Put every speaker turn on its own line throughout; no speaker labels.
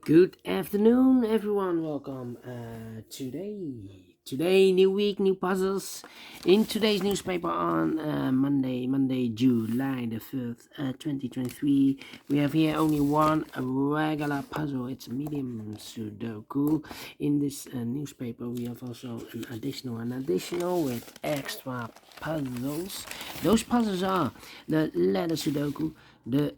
Good afternoon, everyone. Welcome. Today, new week, new puzzles. In today's newspaper on Monday, July the 5th, 2023, we have here only one regular puzzle. It's Medium Sudoku. In this newspaper, we have also an additional with extra puzzles. Those puzzles are the letter Sudoku, the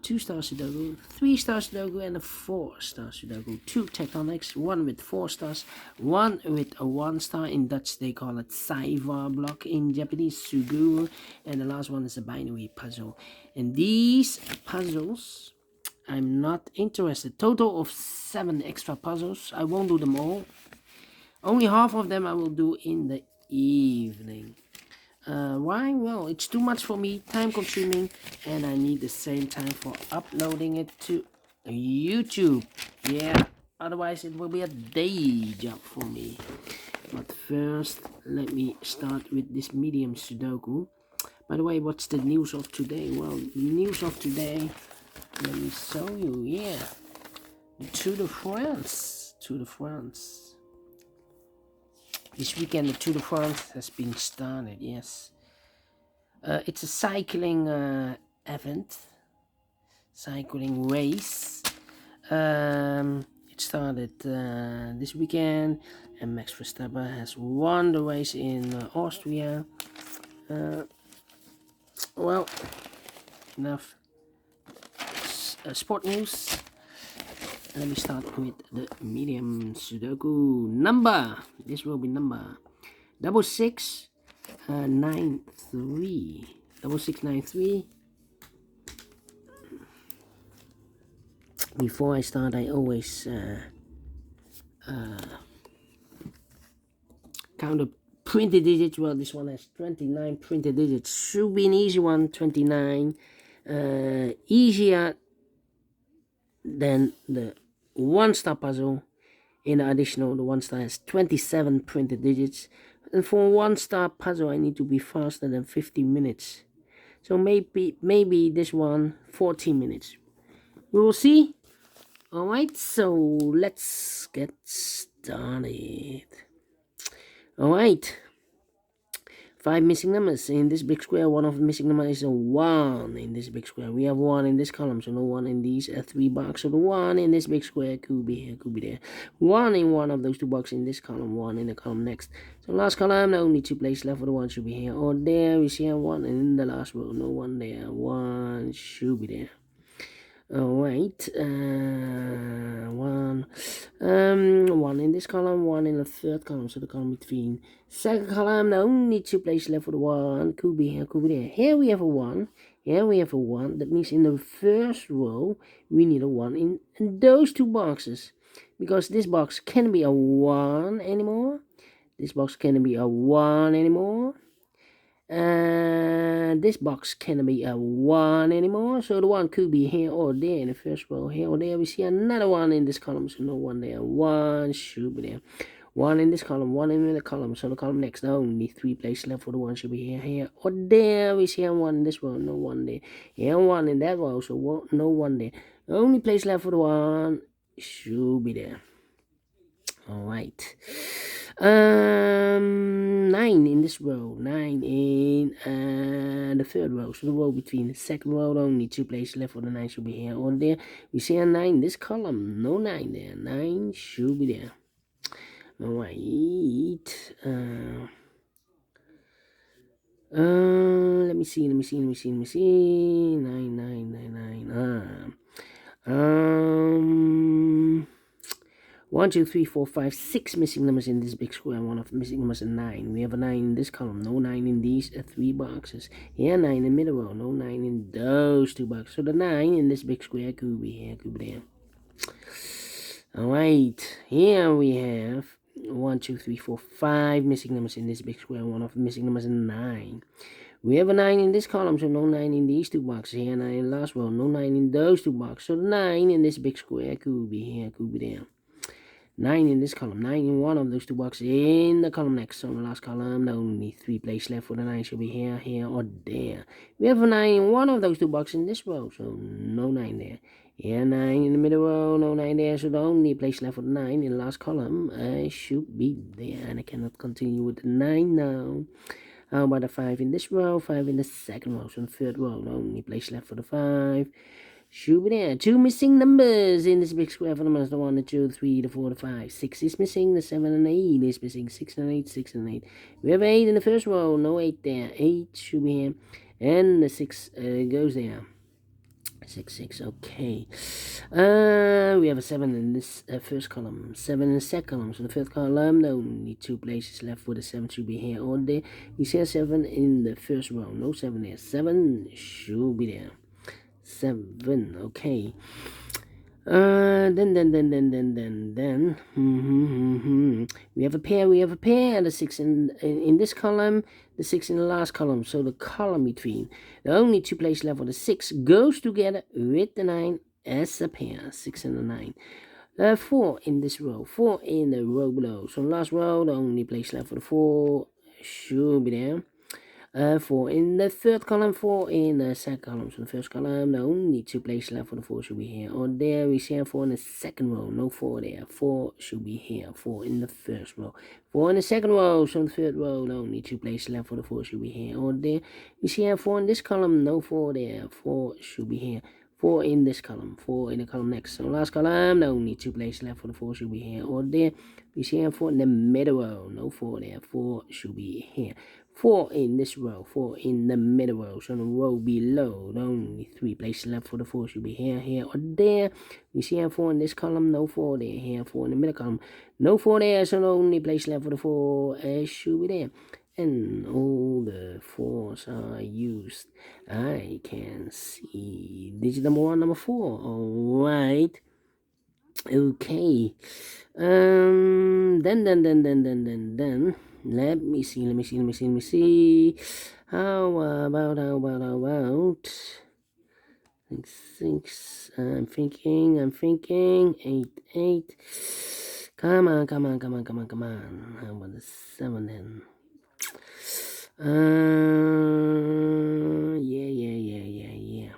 2-star Sudoku, 3-star Sudoku, and a 4-star Sudoku. Two tectonics, one with 4 stars, one with a 1-star. In Dutch they call it Saiva block, in Japanese Suguru, and the last one is a binary puzzle. And these puzzles, I'm not interested. Total of 7 extra puzzles. I won't do them all. Only half of them I will do in the evening. Why? Well, it's too much for me, time consuming, and I need the same time for uploading it to YouTube. Yeah, otherwise it will be a day job for me. But first, let me start with this Medium Sudoku. By the way, what's the news of today? Well, the news of today, let me show you. Yeah, the Tour de France. This weekend, the Tour de France has been started, yes. It's a cycling event, cycling race. It started this weekend, and Max Verstappen has won the race in Austria. Well, enough sport news. Let me start with the Medium Sudoku number. This will be number 6693. 6693. Before I start, I always count the printed digits. Well, this one has 29 printed digits. Should be an easy one. 29. Easier than the 1-star puzzle. In addition, the 1-star has 27 printed digits, and for a 1-star puzzle I need to be faster than 15 minutes. So maybe this one 14 minutes. We will see. Alright, so let's get started. Alright. 5 missing numbers in this big square. One of the missing numbers is a 1 in this big square. We have 1 in this column, so no 1 in these 3 boxes. So the 1 in this big square could be here, could be there. 1 in one of those 2 boxes in this column, 1 in the column next. So last column, the only 2 places left for the 1 should be here or there. We see a 1, and in the last row, no 1 there. 1 should be there. Alright, 1 in this column, 1 in the third column, so the column between. Second column, the only 2 places left for the 1, could be here, could be there. Here we have a 1, here we have a 1, that means in the first row, we need a 1 in those 2 boxes. Because this box can't be a 1 anymore, this box can't be a 1 anymore. And this box cannot be a 1 anymore, so the 1 could be here or there in the first row. Here or there we see another 1 in this column, so no 1 there. 1 should be there. 1 in this column, 1 in the column, so the column next, only 3 places left for the 1 should be here or there. We see a 1 in this row, no 1 there. Here 1 in that row, so no 1 there. The only place left for the 1 should be there. Alright. 9 in this row, 9 in the third row, so the row between the second row, only 2 places left for the 9 should be here or there. We see a 9 in this column, no 9 there, 9 should be there. Alright, let me see, 9, 1, 2, 3, 4, 5, 6 missing numbers in this big square. One of the missing numbers is 9. We have a 9 in this column, no 9 in these 3 boxes. Here 9 in the middle row, no 9 in those 2 boxes. So the 9 in this big square could be here, could be there. Alright, here we have 1, 2, 3, 4, 5 missing numbers in this big square. One of the missing numbers is 9. We have a 9 in this column, so no 9 in these 2 boxes. Here 9 in the last row, no 9 in those 2 boxes. So the 9 in this big square could be here, could be there. 9 in this column, 9 in one of those 2 boxes in the column next. So in the last column, only 3 places left for the 9 should be here or there. We have a 9 in one of those 2 boxes in this row, so no 9 there. Yeah, 9 in the middle row, no 9 there, so the only place left for the 9 in the last column should be there, and I cannot continue with the 9 now. How about the 5 in this row, 5 in the second row, so in the third row, the only place left for the 5 should be there. 2 missing numbers in this big square for the months, the 1, the 2, the 3, the 4, the 5. 6 is missing, the 7 and 8 is missing, 6 and 8, 6 and 8. We have 8 in the first row, no 8 there, 8 should be here, and the 6 goes there. 6, 6, okay. We have a 7 in this first column, 7 in the second column, so the third column, the only 2 places left for the 7 should be here or there. We see a 7 in the first row, no 7 there, 7 should be there. 7, okay. Then, we have a pair, the 6 in this column, the 6 in the last column, so the column between, the only 2 places left for the 6 goes together with the 9 as a pair, 6 and a 9. 4 in this row, 4 in the row below, so the last row, the only place left for the 4 should be there. 4 in the third column, 4 in the second column. So the first column, the only 2 places left for the 4 should be here or there. We see 4 in the second row, no 4 there. 4 should be here, 4 in the first row. 4 in the second row, so the third row, the only 2 places left for the 4 should be here or there. We see 4 in this column, no 4 there. 4 should be here. 4 in this column, 4 in the column next. So last column, the only 2 places left for the 4 should be here or there. We see 4 in the middle row, no 4 there. 4 should be here. 4 in this row, 4 in the middle row, so the row below, the only 3 places left for the 4 should be here, here, or there. We see 4 in this column, no 4 there, here, 4 in the middle column, no 4 there, so the only place left for the 4 should be there. And all the 4s are used. I can see digit number 1, number 4, alright. Okay. Then. Let me see. How about? Six. I'm thinking. 8. Come on. How about the 7 then? Yeah.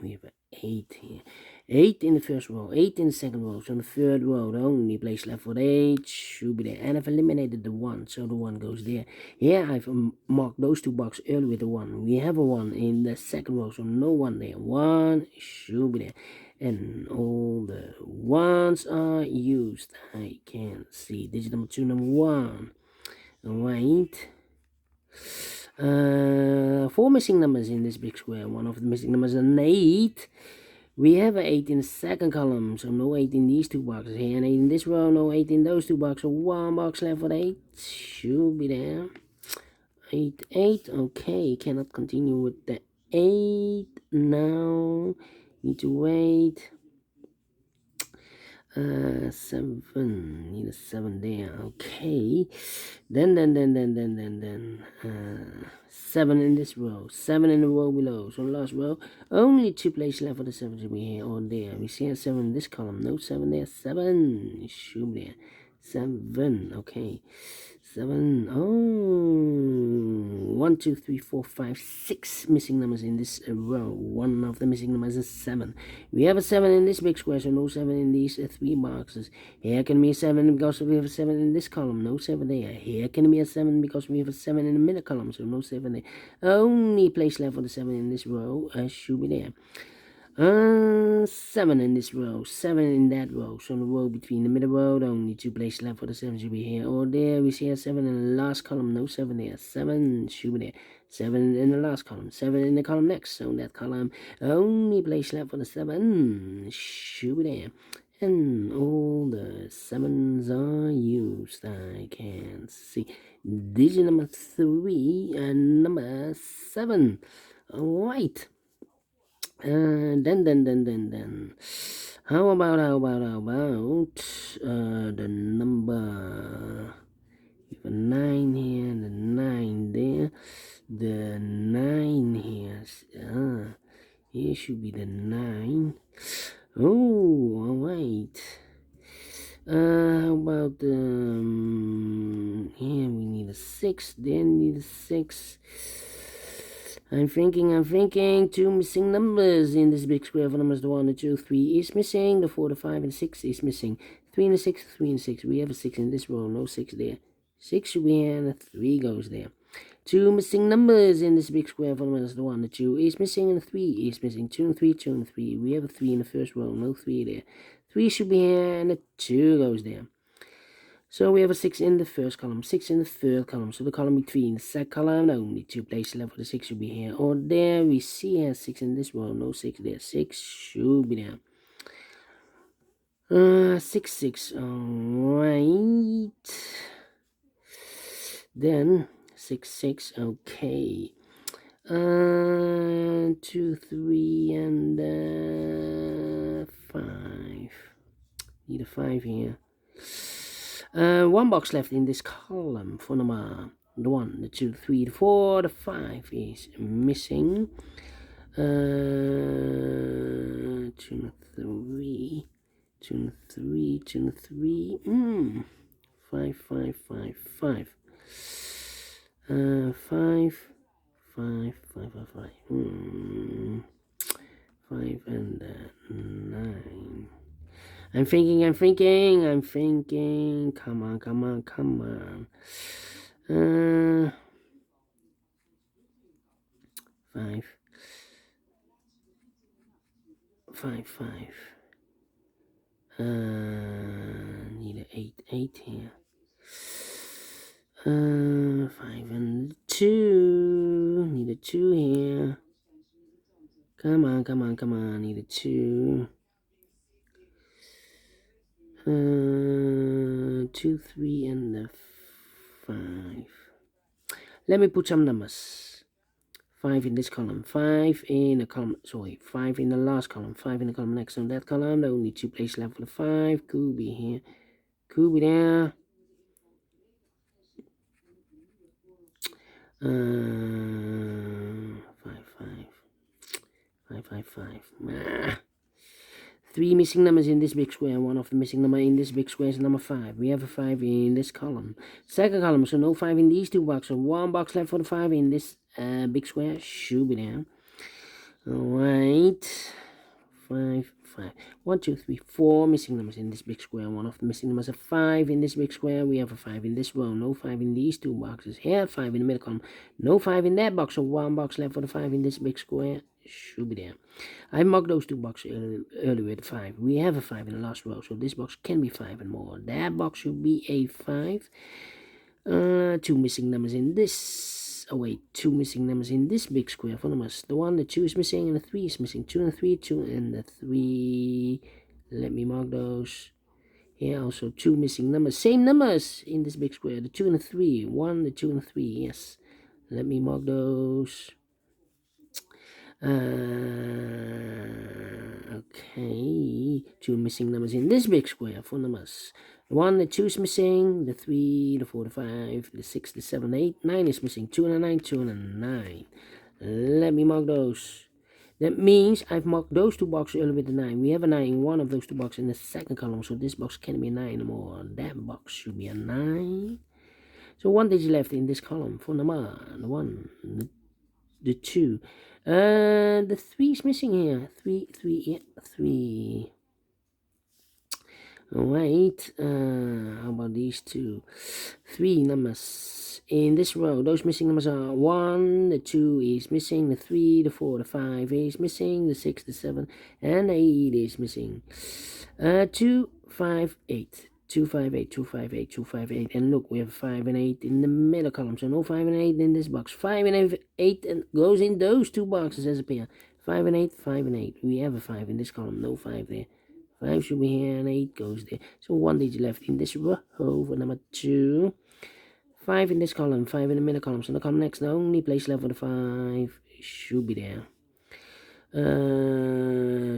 We have 8 here. 8 in the first row, 8 in the second row, so in the third row, the only place left for the 8 should be there. And I've eliminated the 1, so the 1 goes there. Here I've marked those 2 boxes early with the 1. We have a 1 in the second row, so no 1 there. 1 should be there. And all the 1s are used. I can see digit number 2, number 1. Alright. 4 missing numbers in this big square. One of the missing numbers is an 8. We have an 8 in the second column, so no 8 in these 2 boxes here, and 8 in this row, no 8 in those 2 boxes, so 1 box left for the 8 should be there. 8, okay, cannot continue with the 8 now, need to wait. 7, need a 7 there, okay. Then, 7 in this row, 7 in the row below, so last row, only 2 places left for the 7 should be here or there. We see a 7 in this column, no 7 there, 7 should be there. 7, okay. 7, 1, 2, 3, 4, 5, 6 missing numbers in this row. One of the missing numbers is 7. We have a 7 in this big square, so no 7 in these 3 boxes. Here can be a 7 because we have a 7 in this column, no 7 there. Here can be a 7 because we have a 7 in the middle column, so no 7 there. Only place left for the 7 in this row should be there. 7 in this row, 7 in that row, so the row between the middle row, the only 2 places left for the 7 should be here or there. We see a 7 in the last column, no 7 there, 7 should be there. 7 in the last column, 7 in the column next, so in that column, only place left for the 7 should be there. And all the 7s are used. I can see digit number 3 and number 7. Alright. Then. How about the number? We have a 9 here, the 9 there, the 9 here. Here should be the 9. Oh, alright. How about here we need a 6, then need a 6. I'm thinking. Two missing numbers in this big square for numbers. The 1, the 2, 3 is missing. The 4, the 5, and the 6 is missing. 3 and the 6, 3 and 6. We have a 6 in this row, no 6 there. 6 should be here, and a 3 goes there. Two missing numbers in this big square for numbers. The 1, the 2 is missing, and the 3 is missing. 2 and 3, 2 and 3. We have a 3 in the first row, no 3 there. 3 should be here, and a 2 goes there. So we have a 6 in the first column, 6 in the third column. So the column between the second column, only 2 places left for the 6 should be here or there. We see here 6 in this row, no 6 there. 6 should be there. 6, 6, alright. Then 6, 6, okay. 2, 3, and 5. Need a 5 here. One box left in this column for number the 1, the 2, 3, the 4, the 5 is missing. 2 and 3, 2 and 3, 2 and 3. 5, 5, 5, 5. 5, 5, 5, 5, 5. 5 and 9. I'm thinking. Come on. 5, 5, 5. Need an 8 here. 5 and 2. Need a 2 here. Come on. Need a 2. 2, 3, and the 5. Let me put some numbers. 5 in this column, 5 in the column, 5 in the last column, 5 in the column next to that column. There are only 2 places left for the 5. Could be here, could be there. 5, 5. 3 missing numbers in this big square. One of the missing number in this big square is number 5. We have a 5 in this column. Second column, so no 5 in these 2 boxes. So 1 box left for the 5 in this big square. Should be there. Alright. 5. 1, 2, 3, 4 missing numbers in this big square. One of the missing numbers is 5 in this big square. We have a 5 in this row. No 5 in these 2 boxes. Here, 5 in the middle column. No 5 in that box. So 1 box left for the 5 in this big square. Should be there. I marked those 2 boxes earlier with 5. We have a 5 in the last row, so this box can be 5 and more. That box should be a 5. 2 missing numbers in this. 2 missing numbers in this big square for numbers. The 1, the 2 is missing, and the 3 is missing. 2 and 3, 2 and the 3. Let me mark those. Here also 2 missing numbers. Same numbers in this big square. The 2 and the 3. 1, the 2 and the 3. Yes. Let me mark those. Okay, 2 missing numbers in this big square for numbers. The 1, the 2 is missing, the 3, the 4, the 5, the 6, the 7, the 8, 9 is missing, 2 and a 9, 2 and a 9. Let me mark those. That means I've marked those 2 boxes earlier with the 9. We have a 9 in one of those 2 boxes in the second column, so this box can be a 9 anymore. That box should be a 9. So 1 digit left in this column for number the 1, the 2. The 3 is missing here. 3. Alright, how about these 2? 3 numbers in this row. Those missing numbers are 1, the 2 is missing, the 3, the 4, the 5 is missing, the 6, the 7, and the 8 is missing. 2, 5, 8. 2, 5, 8, 2, 5, 8, 2, 5, 8. And look, we have 5 and 8 in the middle column. So no 5 and 8 in this box. 5 and 8 and goes in those 2 boxes as a pair. 5 and 8, 5 and 8. We have a 5 in this column. No 5 there. 5 should be here and 8 goes there. So 1 digit left in this row for number 2. 5 in this column. 5 in the middle column. So the column next, the only place left for the 5 should be there.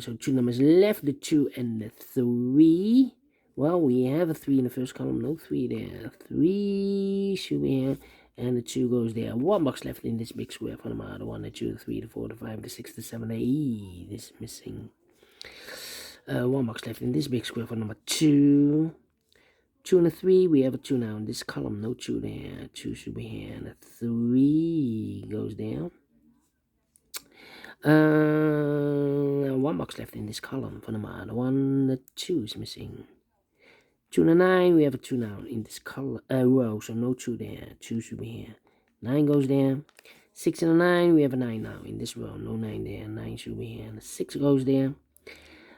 So 2 numbers left. The 2 and the 3. Well, we have a 3 in the first column, no 3 there. 3 should be here, and the 2 goes there. 1 box left in this big square for the 1, the 2, the 3, the 4, the 5, the 6, the 7, the 8 is missing. 1 box left in this big square for number 2. 2 and a 3, we have a 2 now in this column, no 2 there. 2 should be here, and a 3 goes there. One box left in this column for the mod. 1, the 2 is missing. 2 and a 9, we have a 2 now in this color row, so no 2 there. 2 should be here. 9 goes there. 6 and a 9, we have a 9 now in this row. No 9 there. 9 should be here. And 6 goes there.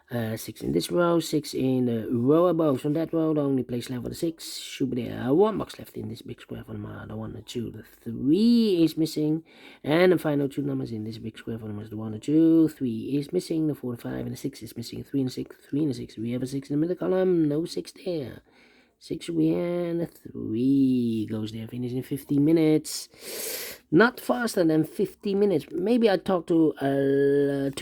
6 in this row, 6 in the row above. From that row, the only place left for the 6 should be there. 1 box left in this big square for the mod. The 1, the 2, the 3 is missing. And the final 2 numbers in this big square for the mod. The 1, the 2, 3 is missing. The 4, the 5, and the 6 is missing. 3 and 6, 3 and 6. We have a 6 in the middle column. No 6 there. 6 should be here, and a 3 goes there. Finishing in 15 minutes. Not faster than 50 minutes. Maybe I talked too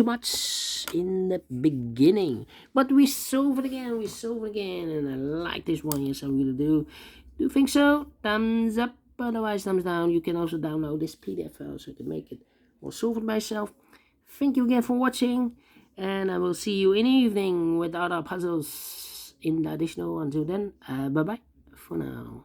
much in the beginning. But we solve it again. And I like this one, yes I really do. Do you think so? Thumbs up. Otherwise, thumbs down. You can also download this PDF file so you can make it or solve it myself. Thank you again for watching. And I will see you in the evening with other puzzles in the additional. Until then, bye-bye for now.